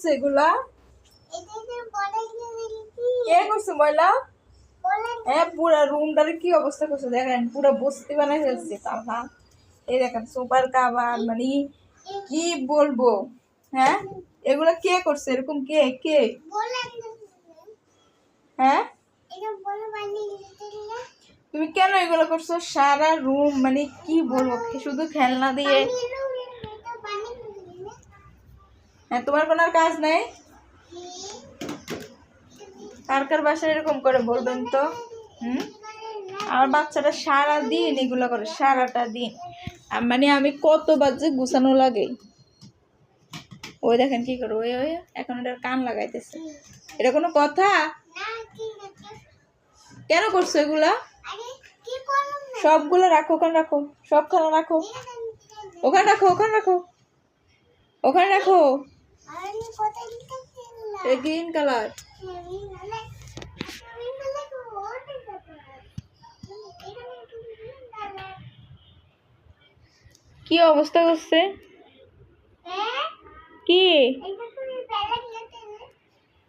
করছে এগুলা? কে করছে ময়লা? হ্যাঁ, পুরা রুমটারে কি অবস্থা করছে দেখেন, পুরো বস্তি বানাই ফেলছে তালহা। এই দেখেন সুপার কাভার, মানে কি বলবো। হ্যাঁ, এগুলা কে করছে এরকম? কে কে হ্যাঁ, তুমি কেন এগুলো করছো? সারা রুম মানে কি বলবো, শুধু খেলনা দিয়ে। হ্যাঁ, তোমার কোনো আর কাজ নাই? কার কার বাসায় এরকম করে বলবেন তো? আমার বাচ্চাটা সারা দিন এগুলো করে, সারাটা দিন। মানে আমি কতবার যে গুছানো লাগে। ওই দেখেন কি করে, ওই ওই এখন এটার কান লাগাইতেছে। এটা কোনো কথা? কেন করছো এগুলা? সবগুলো রাখো, ওখানে রাখো, সব খেলা রাখো, ওখানে রাখো, ওখানে রাখো, ওখানে রাখো। Green colour. কি অবস্থা করছে? কি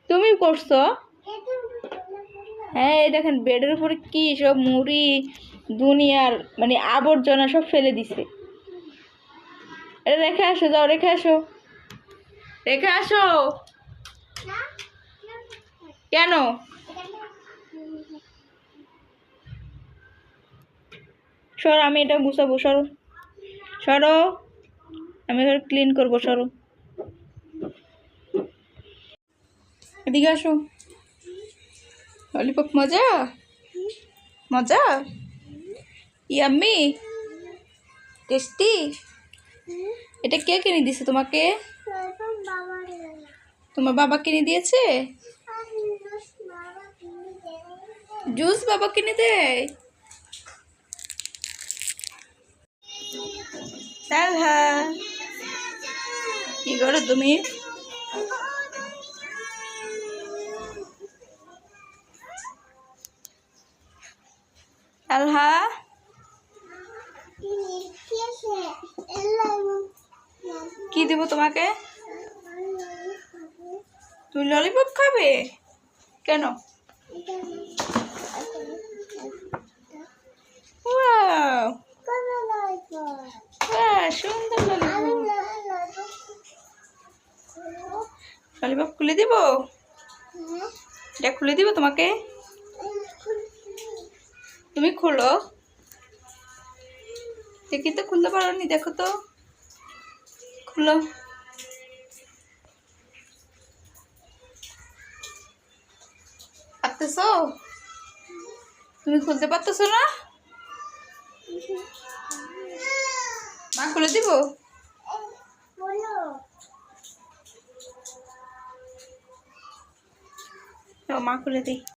তুমি করছো? হ্যাঁ, এই দেখেন বেডের উপরে কি সব মুড়ি দুনিয়ার মানে আবর্জনা সব ফেলে দিছে। এটা রেখে আসো, যাও রেখে আসো, রেখে আসো। কেন? সরো, আমি এটা গুছাবো, সরো সরো, আমি এবার ক্লিন করবো, সরো। এদিকে আসো। ললিপপ মজা, মজা, ইয়াম্মি, টেস্টি। এটা কে কিনে দিয়েছে তোমাকে? তোমার বাবা কিনে দিয়েছে? জুস বাবা কিনে দেয়? তালহা, কি করো তুমি? তালহা, কি দিব তোমাকে? তুমি ললিপপ খাবে? কেন? ওয়াও, সুন্দর ললিপপ। ললিপপ খুলে দিব? এটা খুলে দিব তোমাকে? তুমি খোলো দেখি তো, খুলতে পারো নি, দেখো তো, খুলো। পারতেছো? তুমি খুলতে পারতেছো না? মা খুলে দিব? মা খুলে দিই।